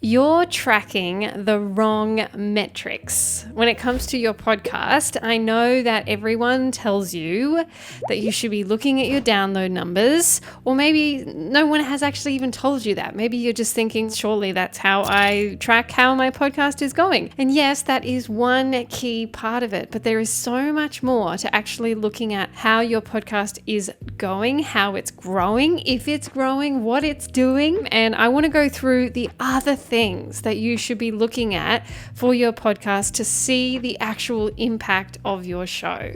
You're tracking the wrong metrics. When it comes to your podcast, I know that everyone tells you that you should be looking at your download numbers, or maybe no one has actually even told you that. Maybe you're just thinking, surely that's how I track how my podcast is going. And yes, that is one key part of it, but there is so much more to actually looking at how your podcast is going, how it's growing, if it's growing, what it's doing. And I want to go through the other things that you should be looking at for your podcast to see the actual impact of your show.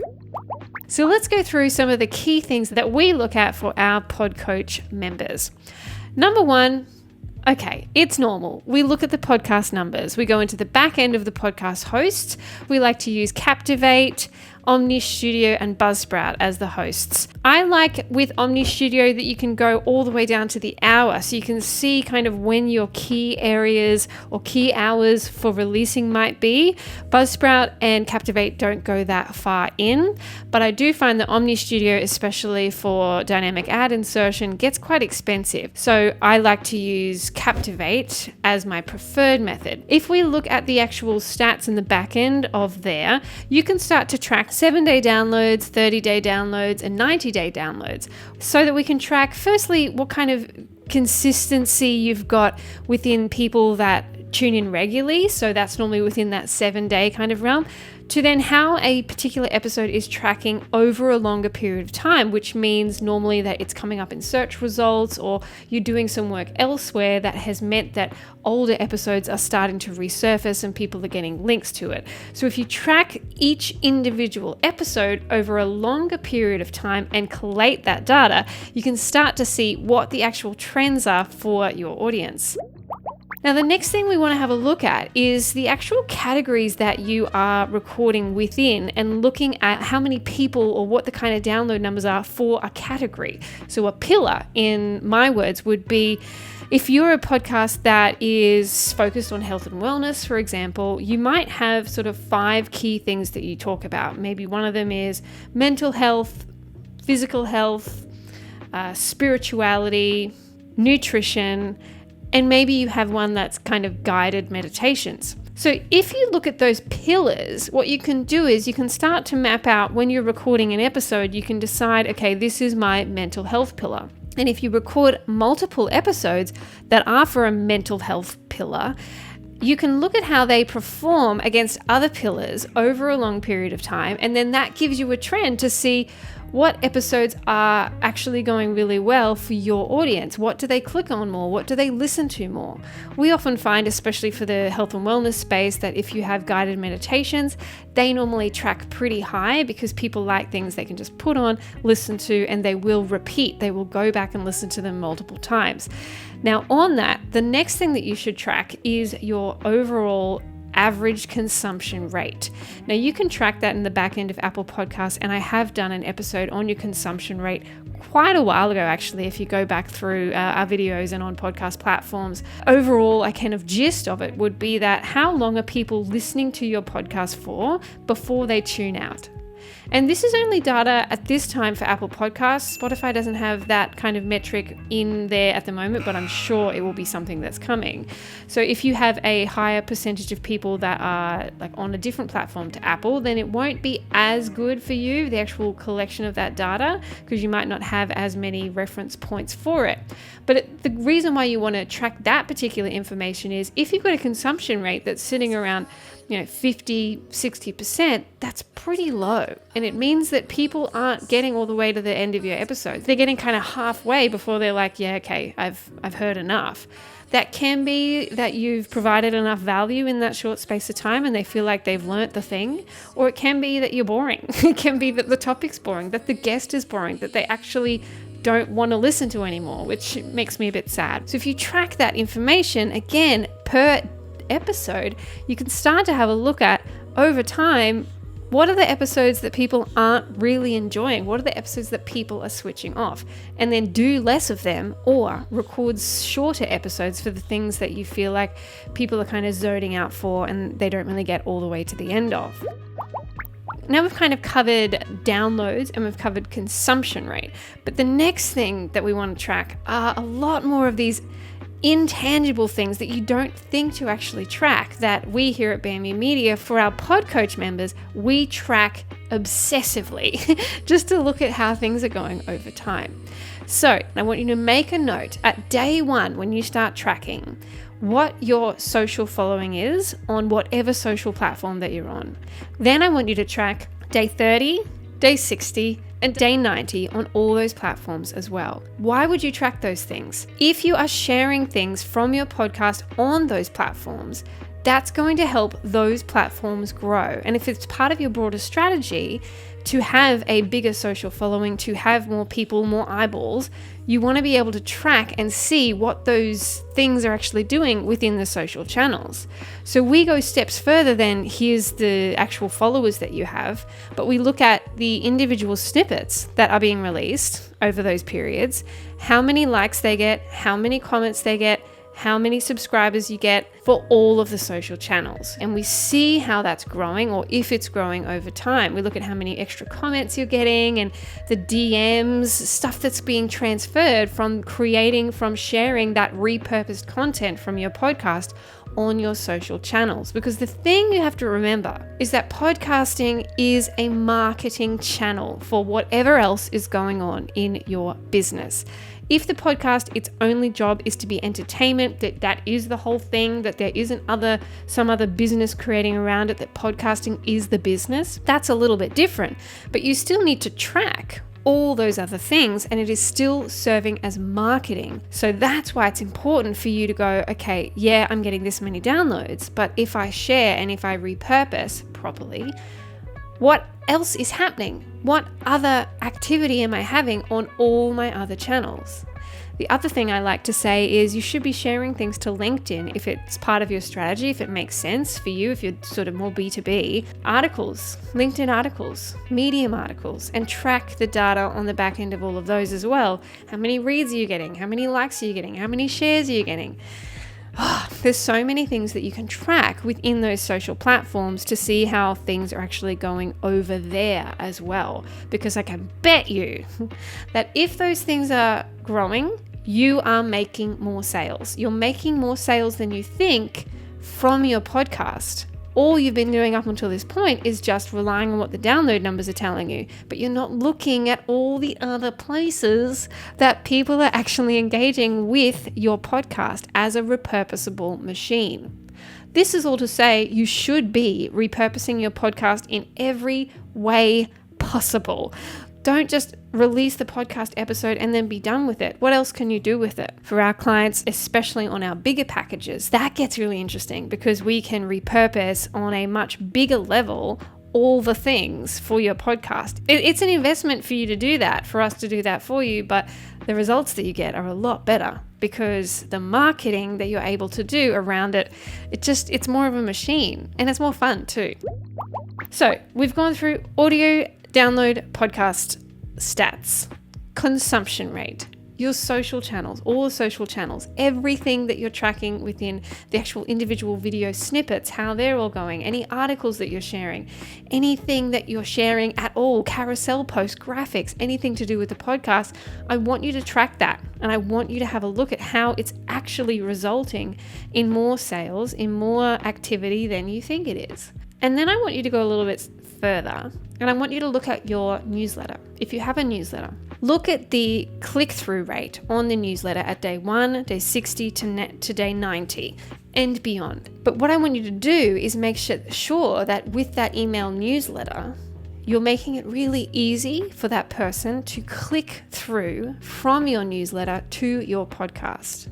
So let's go through some of the key things that we look at for our Podcoach members. Number one, okay, it's normal. We look at the podcast numbers. We go into the back end of the podcast hosts. We like to use Captivate, Omni Studio, and Buzzsprout as the hosts. I like with Omni Studio that you can go all the way down to the hour, so you can see kind of when your key areas or key hours for releasing might be. Buzzsprout and Captivate don't go that far in, but I do find that Omni Studio, especially for dynamic ad insertion, gets quite expensive. So I like to use Captivate as my preferred method. If we look at the actual stats in the back end of there, you can start to track 7-day downloads, 30-day downloads, and 90-day downloads, so that we can track firstly what kind of consistency you've got within people that tune in regularly, so that's normally within that 7-day kind of realm, to then how a particular episode is tracking over a longer period of time, which means normally that it's coming up in search results, or you're doing some work elsewhere that has meant that older episodes are starting to resurface and people are getting links to it. So if you track each individual episode over a longer period of time and collate that data, you can start to see what the actual trends are for your audience. Now, the next thing we want to have a look at is the actual categories that you are recording within, and looking at how many people or what the kind of download numbers are for a category. So a pillar, in my words, would be if you're a podcast that is focused on health and wellness, for example, you might have sort of 5 key things that you talk about. Maybe one of them is mental health, physical health, spirituality, nutrition, and maybe you have one that's kind of guided meditations. So if you look at those pillars, what you can do is you can start to map out, when you're recording an episode, you can decide, okay, this is my mental health pillar. And if you record multiple episodes that are for a mental health pillar, you can look at how they perform against other pillars over a long period of time. And then that gives you a trend to see what episodes are actually going really well for your audience. What do they click on more? What do they listen to more? We often find, especially for the health and wellness space, that if you have guided meditations, they normally track pretty high because people like things they can just put on, listen to, and they will repeat. They will go back and listen to them multiple times. Now, on that, the next thing that you should track is your overall average consumption rate. Now, you can track that in the back end of Apple Podcasts, and I have done an episode on your consumption rate quite a while ago, actually, if you go back through our videos and on podcast platforms. Overall, a kind of gist of it would be that how long are people listening to your podcast for before they tune out? And this is only data at this time for Apple Podcasts. Spotify doesn't have that kind of metric in there at the moment, but I'm sure it will be something that's coming. So if you have a higher percentage of people that are like on a different platform to Apple, then it won't be as good for you, the actual collection of that data, because you might not have as many reference points for it. But the reason why you want to track that particular information is if you've got a consumption rate that's sitting around 50, 60%, that's pretty low. And it means that people aren't getting all the way to the end of your episodes. They're getting kind of halfway before they're like, yeah, okay, I've heard enough. That can be that you've provided enough value in that short space of time and they feel like they've learnt the thing. Or it can be that you're boring. It can be that the topic's boring, that the guest is boring, that they actually don't want to listen to anymore, which makes me a bit sad. So if you track that information, again, per episode, you can start to have a look at, over time, what are the episodes that people aren't really enjoying? What are the episodes that people are switching off? And then do less of them, or record shorter episodes for the things that you feel like people are kind of zoning out for and they don't really get all the way to the end of. Now we've kind of covered downloads and we've covered consumption rate, but the next thing that we want to track are a lot more of these intangible things that you don't think to actually track that we here at Bamby Media, for our Podcoach members, we track obsessively just to look at how things are going over time. So I want you to make a note at day one when you start tracking what your social following is on whatever social platform that you're on. Then I want you to track day 30, day 60, and day 90 on all those platforms as well. Why would you track those things? If you are sharing things from your podcast on those platforms, that's going to help those platforms grow. And if it's part of your broader strategy to have a bigger social following, to have more people, more eyeballs, you want to be able to track and see what those things are actually doing within the social channels. So we go steps further than here's the actual followers that you have, but we look at the individual snippets that are being released over those periods, how many likes they get, how many comments they get, how many subscribers you get for all of the social channels. And we see how that's growing, or if it's growing over time. We look at how many extra comments you're getting and the DMs, stuff that's being transferred from sharing that repurposed content from your podcast on your social channels. Because the thing you have to remember is that podcasting is a marketing channel for whatever else is going on in your business. If the podcast, its only job is to be entertainment, that is the whole thing, that there isn't some other business creating around it, that podcasting is the business, that's a little bit different. But you still need to track all those other things, and it is still serving as marketing. So that's why it's important for you to go, okay, yeah, I'm getting this many downloads, but if I share and if I repurpose properly, what else is happening? What other activity am I having on all my other channels? The other thing I like to say is you should be sharing things to LinkedIn if it's part of your strategy, if it makes sense for you, if you're sort of more B2B. Articles, LinkedIn articles, Medium articles, and track the data on the back end of all of those as well. How many reads are you getting? How many likes are you getting? How many shares are you getting? There's so many things that you can track within those social platforms to see how things are actually going over there as well. Because I can bet you that if those things are growing, you are making more sales. You're making more sales than you think from your podcast. All you've been doing up until this point is just relying on what the download numbers are telling you, but you're not looking at all the other places that people are actually engaging with your podcast as a repurposable machine. This is all to say you should be repurposing your podcast in every way possible. Don't just release the podcast episode and then be done with it. What else can you do with it? For our clients, especially on our bigger packages, that gets really interesting because we can repurpose on a much bigger level all the things for your podcast. It's an investment for you to do that, for us to do that for you, but the results that you get are a lot better because the marketing that you're able to do around it, it's more of a machine and it's more fun too. So we've gone through audio, download, podcast stats, consumption rate, your social channels, all the social channels, everything that you're tracking within the actual individual video snippets, how they're all going, any articles that you're sharing, anything that you're sharing at all, carousel posts, graphics, anything to do with the podcast. I want you to track that and I want you to have a look at how it's actually resulting in more sales, in more activity than you think it is. And then I want you to go a little bit further and I want you to look at your newsletter. If you have a newsletter, look at the click-through rate on the newsletter at day 1, day 60 to day 90 and beyond. But what I want you to do is make sure that with that email newsletter, you're making it really easy for that person to click through from your newsletter to your podcast.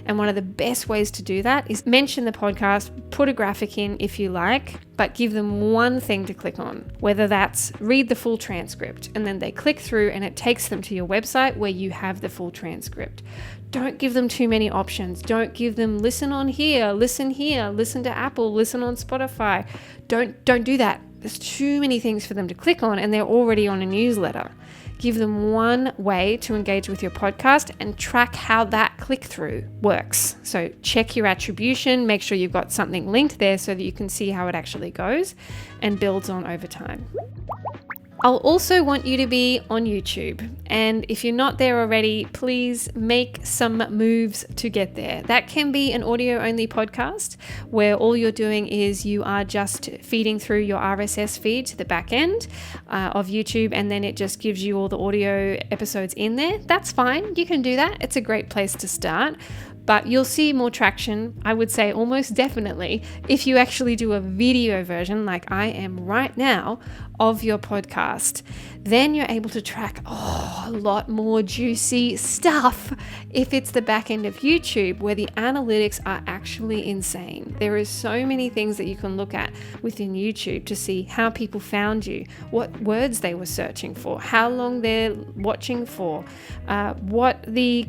And one of the best ways to do that is mention the podcast, put a graphic in if you like, but give them one thing to click on, whether that's read the full transcript and then they click through and it takes them to your website where you have the full transcript. Don't give them too many options. Don't give them listen on here, listen to Apple, listen on Spotify. Don't do that. There's too many things for them to click on and they're already on a newsletter. Give them one way to engage with your podcast and track how that click-through works. So check your attribution, make sure you've got something linked there so that you can see how it actually goes and builds on over time. I'll also want you to be on YouTube. And if you're not there already, please make some moves to get there. That can be an audio only podcast where all you're doing is you are just feeding through your RSS feed to the back end of YouTube, and then it just gives you all the audio episodes in there. That's fine. You can do that. It's a great place to start. But you'll see more traction, I would say almost definitely, if you actually do a video version like I am right now of your podcast. Then you're able to track a lot more juicy stuff if it's the back end of YouTube, where the analytics are actually insane. There is so many things that you can look at within YouTube to see how people found you, what words they were searching for, how long they're watching for, what the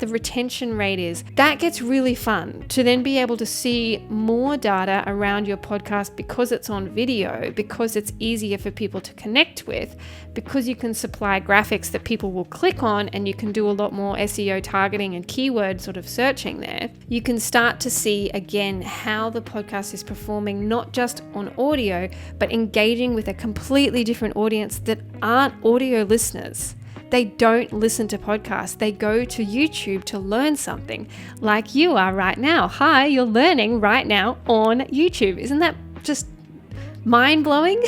retention rate is. That gets really fun to then be able to see more data around your podcast because it's on video, because it's easier for people to connect with, because you can supply graphics that people will click on, and you can do a lot more SEO targeting and keyword sort of searching there. You can start to see again how the podcast is performing, not just on audio, but engaging with a completely different audience that aren't audio listeners. They don't listen to podcasts. They go to YouTube to learn something, like you are right now. Hi, you're learning right now on YouTube. Isn't that just mind-blowing?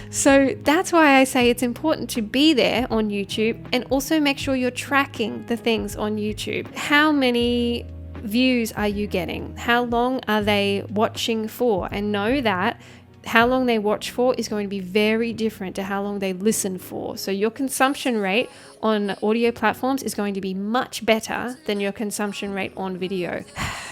So that's why I say it's important to be there on YouTube, and also make sure you're tracking the things on YouTube. How many views are you getting? How long are they watching for? And know that how long they watch for is going to be very different to how long they listen for. So your consumption rate on audio platforms is going to be much better than your consumption rate on video.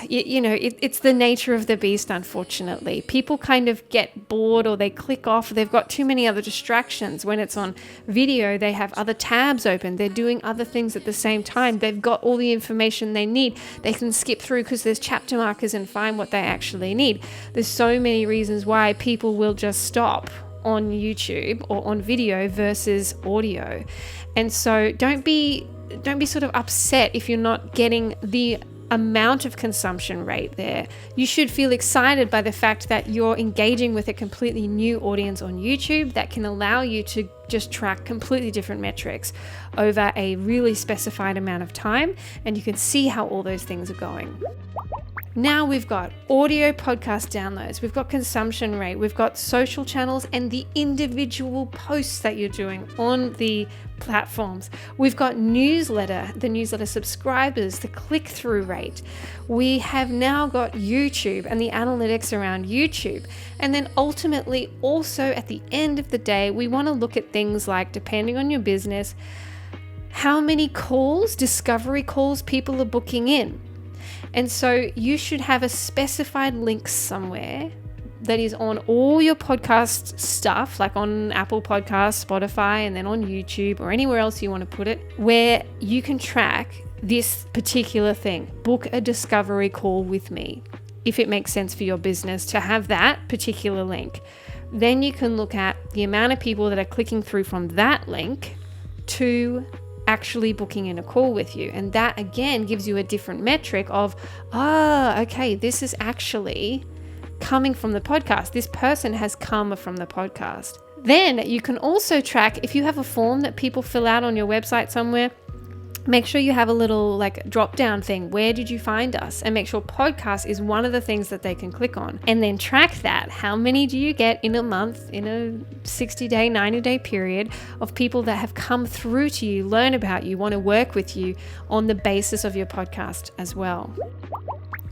It's the nature of the beast, unfortunately. People kind of get bored, or they click off. They've got too many other distractions. When it's on video, they have other tabs open. They're doing other things at the same time. They've got all the information they need. They can skip through because there's chapter markers and find what they actually need. There's so many reasons why people will just stop on YouTube or on video versus audio. And so don't be sort of upset if you're not getting the amount of consumption rate there. You should feel excited by the fact that you're engaging with a completely new audience on YouTube that can allow you to just track completely different metrics over a really specified amount of time, and you can see how all those things are going. Now we've got audio podcast downloads, we've got consumption rate, we've got social channels and the individual posts that you're doing on the platforms. We've got the newsletter subscribers, the click-through rate. We have now got YouTube and the analytics around YouTube. And then ultimately, also at the end of the day, we want to look at things like, depending on your business, how many discovery calls people are booking in. And so you should have a specified link somewhere that is on all your podcast stuff, like on Apple Podcasts, Spotify, and then on YouTube or anywhere else you want to put it, where you can track this particular thing. Book a discovery call with me, if it makes sense for your business to have that particular link. Then you can look at the amount of people that are clicking through from that link to actually booking in a call with you. And that again gives you a different metric of, okay, this is actually coming from the podcast. This person has come from the podcast. Then you can also track, if you have a form that people fill out on your website somewhere, make sure you have a little drop down thing. Where did you find us? And make sure podcast is one of the things that they can click on. And then track that. How many do you get in a month, in a 60-day, 90-day period of people that have come through to you, learn about you, want to work with you on the basis of your podcast as well.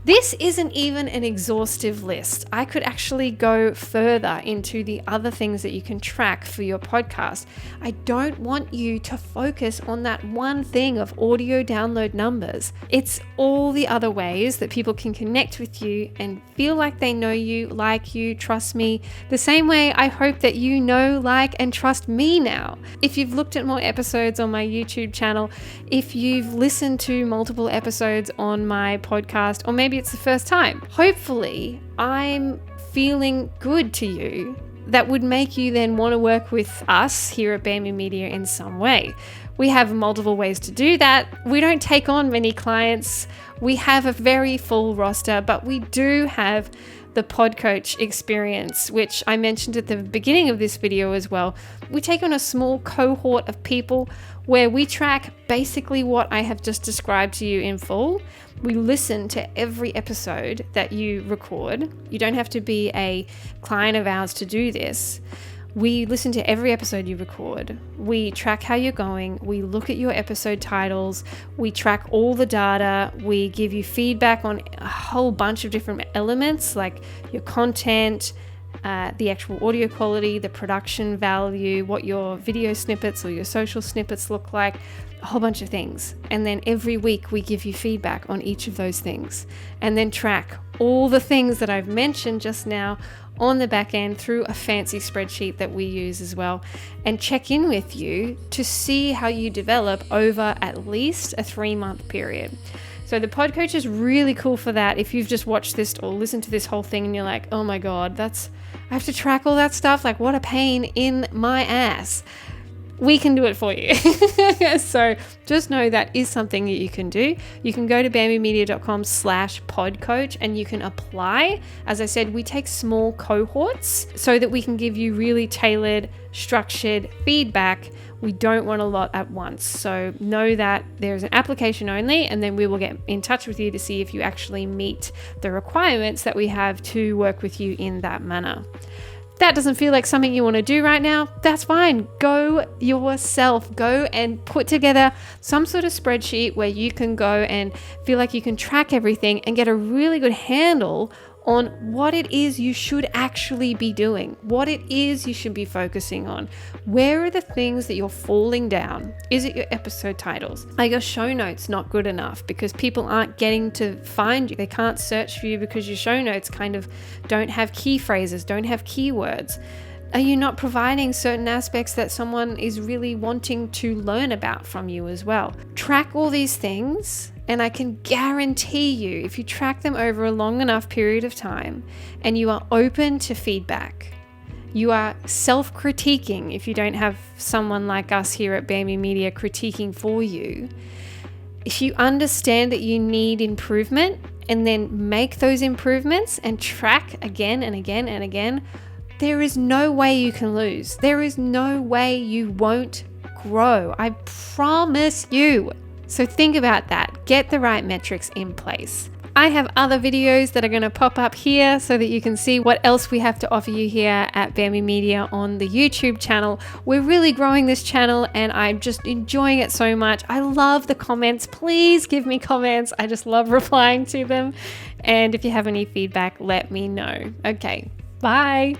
This isn't even an exhaustive list. I could actually go further into the other things that you can track for your podcast. I don't want you to focus on that one thing of audio download numbers. It's all the other ways that people can connect with you and feel like they know you, like you, trust me, the same way I hope that you know, like, and trust me now. If you've looked at more episodes on my YouTube channel, if you've listened to multiple episodes on my podcast, or maybe it's the first time, hopefully I'm feeling good to you that would make you then want to work with us here at Bamby Media in some way. We have multiple ways to do that. We don't take on many clients We have a very full roster, but we do have the Podcoach experience, which I mentioned at the beginning of this video as well. We take on a small cohort of people where we track basically what I have just described to you in full. We listen to every episode that you record. You don't have to be a client of ours to do this. We listen to every episode you record. We track how you're going. We look at your episode titles. We track all the data. We give you feedback on a whole bunch of different elements like your content, the actual audio quality, the production value, what your video snippets or your social snippets look like, a whole bunch of things. And then every week we give you feedback on each of those things and then track all the things that I've mentioned just now on the back end through a fancy spreadsheet that we use as well, and check in with you to see how you develop over at least a 3-month period. So the Podcoach is really cool for that. If you've just watched this or listened to this whole thing and you're like, oh my God, I have to track all that stuff. Like, what a pain in my ass. We can do it for you. So just know that is something that you can do. You can go to bambymedia.com/podcoach and you can apply. As I said, we take small cohorts so that we can give you really tailored, structured feedback. We don't want a lot at once. So know that there's an application only, and then we will get in touch with you to see if you actually meet the requirements that we have to work with you in that manner. That doesn't feel like something you want to do right now, that's fine. Go yourself. Go and put together some sort of spreadsheet where you can go and feel like you can track everything and get a really good handle on what it is you should actually be doing, what it is you should be focusing on. Where are the things that you're falling down? Is it your episode titles? Are your show notes not good enough because people aren't getting to find you? They can't search for you because your show notes kind of don't have key phrases, don't have keywords. Are you not providing certain aspects that someone is really wanting to learn about from you as well? Track all these things, and I can guarantee you, if you track them over a long enough period of time and you are open to feedback, you are self-critiquing if you don't have someone like us here at Bamby Media critiquing for you. If you understand that you need improvement and then make those improvements and track again and again and again, there is no way you can lose. There is no way you won't grow. I promise you. So think about that. Get the right metrics in place. I have other videos that are going to pop up here so that you can see what else we have to offer you here at Bamby Media on the YouTube channel. We're really growing this channel and I'm just enjoying it so much. I love the comments. Please give me comments. I just love replying to them. And if you have any feedback, let me know. Okay, bye.